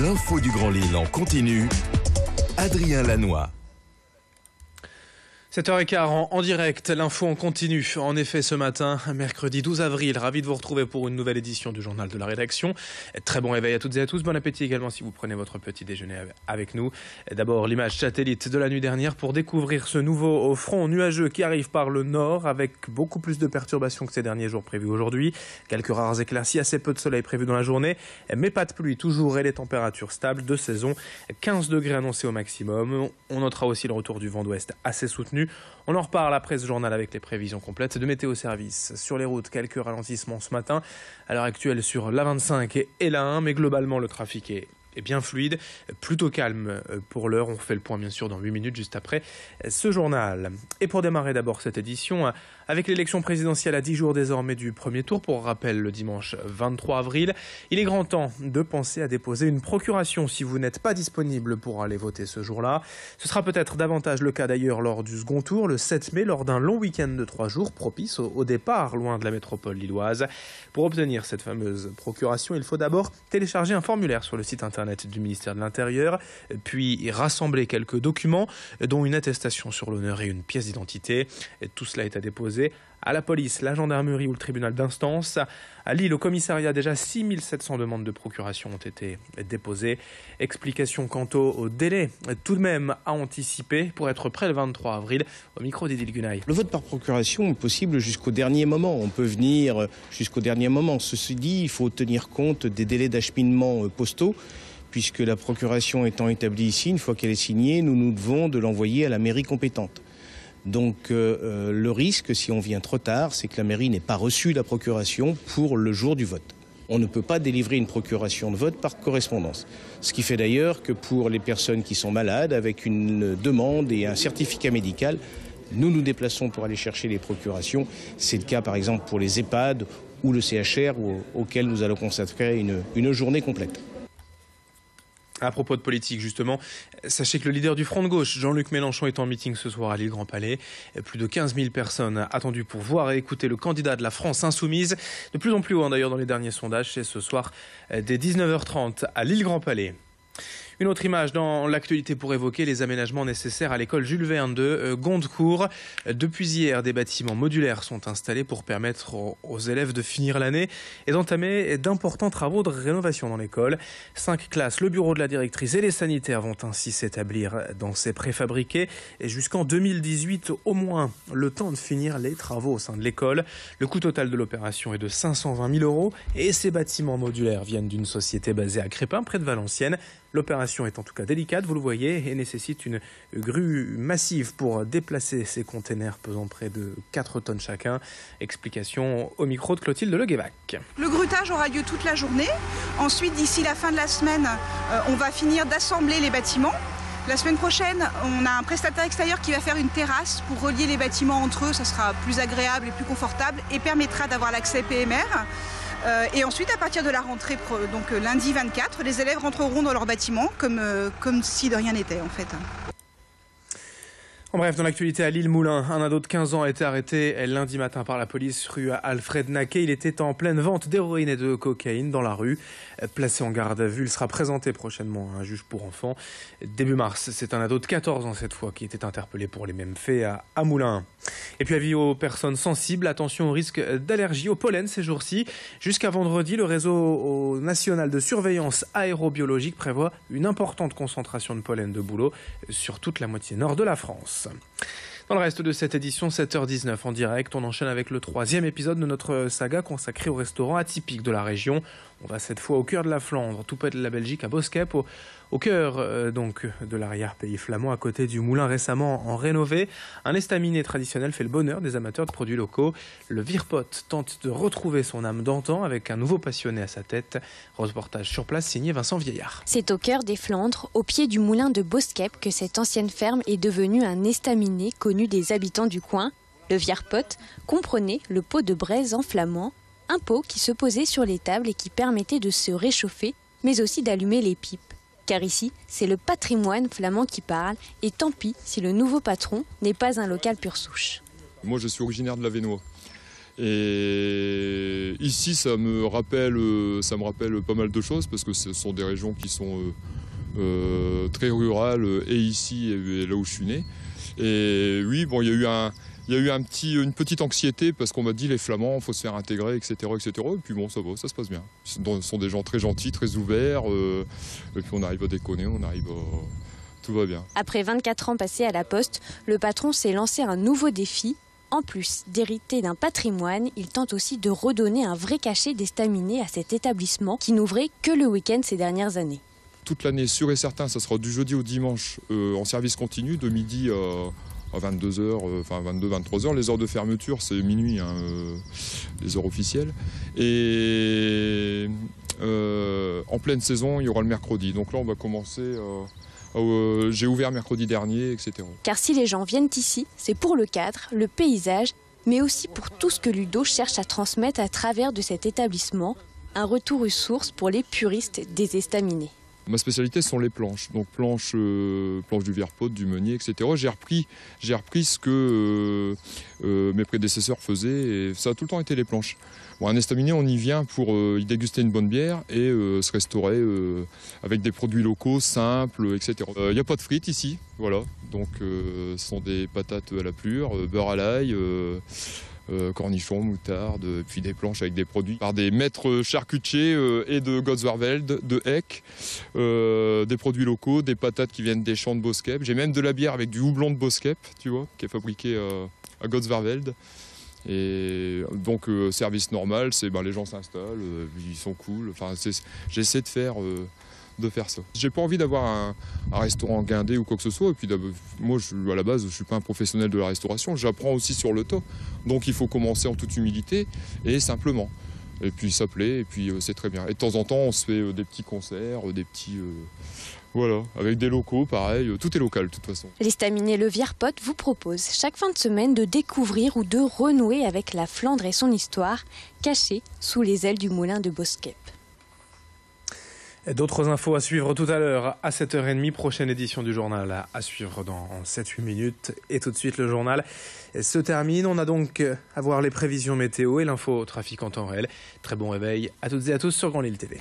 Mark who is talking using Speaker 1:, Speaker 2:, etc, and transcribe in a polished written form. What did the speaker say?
Speaker 1: L'info du Grand Lille en continu. Adrien Lanois.
Speaker 2: 7h15 en direct, l'info en continu. En effet, ce matin, mercredi 12 avril, ravi de vous retrouver pour une nouvelle édition du journal de la rédaction. Très bon réveil à toutes et à tous. Bon appétit également si vous prenez votre petit déjeuner avec nous. D'abord, l'image satellite de la nuit dernière pour découvrir ce nouveau front nuageux qui arrive par le nord avec beaucoup plus de perturbations que ces derniers jours prévus aujourd'hui. Quelques rares éclaircies, assez peu de soleil prévu dans la journée, mais pas de pluie toujours et les températures stables de saison. 15 degrés annoncés au maximum. On notera aussi le retour du vent d'ouest assez soutenu. On en reparle après ce journal avec les prévisions complètes de Météo Service. Sur les routes, quelques ralentissements ce matin. À l'heure actuelle sur l'A25 et l'A1, mais globalement le trafic est bien fluide, plutôt calme pour l'heure. On fait le point bien sûr dans 8 minutes juste après ce journal. Et pour démarrer d'abord cette édition, avec l'élection présidentielle à 10 jours désormais du premier tour, pour rappel le dimanche 23 avril, il est grand temps de penser à déposer une procuration si vous n'êtes pas disponible pour aller voter ce jour-là. Ce sera peut-être davantage le cas d'ailleurs lors du second tour, le 7 mai, lors d'un long week-end de 3 jours propice au départ loin de la métropole lilloise. Pour obtenir cette fameuse procuration, il faut d'abord télécharger un formulaire sur le site internet du ministère de l'Intérieur, puis rassembler quelques documents, dont une attestation sur l'honneur et une pièce d'identité. Tout cela est à déposer à la police, la gendarmerie ou le tribunal d'instance. À Lille, au commissariat, déjà 6700 demandes de procuration ont été déposées. Explication quant au délai, tout de même à anticiper pour être prêt le 23 avril, au micro d'Edil Gunaï.
Speaker 3: Le vote par procuration est possible jusqu'au dernier moment. On peut venir jusqu'au dernier moment. Ceci dit, il faut tenir compte des délais d'acheminement postaux, puisque la procuration étant établie ici, une fois qu'elle est signée, nous devons de l'envoyer à la mairie compétente. Donc le risque, si on vient trop tard, c'est que la mairie n'ait pas reçu la procuration pour le jour du vote. On ne peut pas délivrer une procuration de vote par correspondance. Ce qui fait d'ailleurs que pour les personnes qui sont malades, avec une demande et un certificat médical, nous nous déplaçons pour aller chercher les procurations. C'est le cas par exemple pour les EHPAD ou le CHR auquel nous allons consacrer une journée complète.
Speaker 2: À propos de politique, justement, sachez que le leader du Front de gauche, Jean-Luc Mélenchon, est en meeting ce soir à Lille Grand Palais. Plus de 15 000 personnes attendues pour voir et écouter le candidat de la France insoumise. De plus en plus haut, d'ailleurs, dans les derniers sondages. C'est ce soir dès 19h30 à Lille Grand Palais. Une autre image dans l'actualité pour évoquer les aménagements nécessaires à l'école Jules Verne de Gondecourt. Depuis hier, des bâtiments modulaires sont installés pour permettre aux élèves de finir l'année et d'entamer d'importants travaux de rénovation dans l'école. 5 classes, le bureau de la directrice et les sanitaires vont ainsi s'établir dans ces préfabriqués et jusqu'en 2018 au moins, le temps de finir les travaux au sein de l'école. Le coût total de l'opération est de 520 000 € et ces bâtiments modulaires viennent d'une société basée à Crépin, près de Valenciennes. L'opération est en tout cas délicate, vous le voyez, et nécessite une grue massive pour déplacer ces containers pesant près de 4 tonnes chacun. Explication au micro de Clotilde Leguévac.
Speaker 4: Le grutage aura lieu toute la journée. Ensuite, d'ici la fin de la semaine, on va finir d'assembler les bâtiments. La semaine prochaine, on a un prestataire extérieur qui va faire une terrasse pour relier les bâtiments entre eux. Ça sera plus agréable et plus confortable et permettra d'avoir l'accès PMR. Et ensuite, à partir de la rentrée, donc lundi 24, les élèves rentreront dans leur bâtiment comme si de rien n'était en fait.
Speaker 2: En bref, dans l'actualité à Lille-Moulin, un ado de 15 ans a été arrêté lundi matin par la police rue Alfred Naquet. Il était en pleine vente d'héroïne et de cocaïne dans la rue. Placé en garde à vue, il sera présenté prochainement à un juge pour enfants. Début mars, c'est un ado de 14 ans cette fois qui était interpellé pour les mêmes faits à Moulins. Et puis avis aux personnes sensibles, attention au risque d'allergie au pollen ces jours-ci. Jusqu'à vendredi, le réseau national de surveillance aérobiologique prévoit une importante concentration de pollen de bouleau sur toute la moitié nord de la France. Dans le reste de cette édition, 7h19 en direct, on enchaîne avec le 3e épisode de notre saga consacrée aux restaurants atypiques de la région. On va cette fois au cœur de la Flandre, tout près de la Belgique, à Boskep, au cœur donc de l'arrière-pays flamand, à côté du moulin récemment en rénové. Un estaminet traditionnel fait le bonheur des amateurs de produits locaux. Le Virpot tente de retrouver son âme d'antan avec un nouveau passionné à sa tête. Reportage sur place signé Vincent Vieillard.
Speaker 5: C'est au cœur des Flandres, au pied du moulin de Boskep, que cette ancienne ferme est devenue un estaminet connu des habitants du coin. Le Virpot comprenait le pot de braise en flamand, un pot qui se posait sur les tables et qui permettait de se réchauffer, mais aussi d'allumer les pipes. Car ici, c'est le patrimoine flamand qui parle, et tant pis si le nouveau patron n'est pas un local pur souche.
Speaker 6: Moi, je suis originaire de l'Avesnois. Et ici, ça me rappelle pas mal de choses parce que ce sont des régions qui sont très rurales, et ici et là où je suis né. Et oui, bon, il y a eu une petite anxiété parce qu'on m'a dit les Flamands, il faut se faire intégrer, etc., etc. Et puis bon, ça va, ça se passe bien. Ce sont des gens très gentils, très ouverts. Et puis on arrive à déconner, tout va bien.
Speaker 5: Après 24 ans passés à la Poste, le patron s'est lancé un nouveau défi. En plus d'hériter d'un patrimoine, il tente aussi de redonner un vrai cachet d'estaminet à cet établissement qui n'ouvrait que le week-end ces dernières années.
Speaker 6: Toute l'année, sûr et certain, ça sera du jeudi au dimanche en service continu, de midi à 22h, enfin 22-23h. Les heures de fermeture, c'est minuit, les heures officielles. Et en pleine saison, il y aura le mercredi. Donc là, on va commencer... j'ai ouvert mercredi dernier, etc.
Speaker 5: Car si les gens viennent ici, c'est pour le cadre, le paysage, mais aussi pour tout ce que Ludo cherche à transmettre à travers de cet établissement, un retour aux sources pour les puristes des estaminets.
Speaker 6: Ma spécialité sont les planches, donc planches du Vierpote, du Meunier, etc. J'ai repris ce que mes prédécesseurs faisaient et ça a tout le temps été les planches. Bon, un estaminet, on y vient pour y déguster une bonne bière et se restaurer avec des produits locaux, simples, etc. Il n'y a pas de frites ici, voilà. Donc ce sont des patates à la plure, beurre à l'ail, cornichons, moutarde, puis des planches avec des produits par des maîtres charcutiers et de Gottswarveld, de Heck, des produits locaux, des patates qui viennent des champs de Boskep. J'ai même de la bière avec du houblon de Boskep, tu vois, qui est fabriqué à Gottswarveld. Et donc service normal, c'est les gens s'installent, ils sont cool. Enfin, j'essaie de faire ça. J'ai pas envie d'avoir un restaurant guindé ou quoi que ce soit. Et puis moi, à la base, je suis pas un professionnel de la restauration. J'apprends aussi sur le tas. Donc il faut commencer en toute humilité et simplement. Et puis ça plaît, et puis c'est très bien. Et de temps en temps, on se fait des petits concerts, des petits... Voilà, avec des locaux, pareil, tout est local de toute façon.
Speaker 5: L'estaminet Le Vierpote vous propose chaque fin de semaine de découvrir ou de renouer avec la Flandre et son histoire, cachée sous les ailes du moulin de Boskep.
Speaker 2: D'autres infos à suivre tout à l'heure à 7h30, prochaine édition du journal à suivre dans 7-8 minutes. Et tout de suite, le journal se termine. On a donc à voir les prévisions météo et l'info trafic en temps réel. Très bon réveil à toutes et à tous sur Grand Lille TV.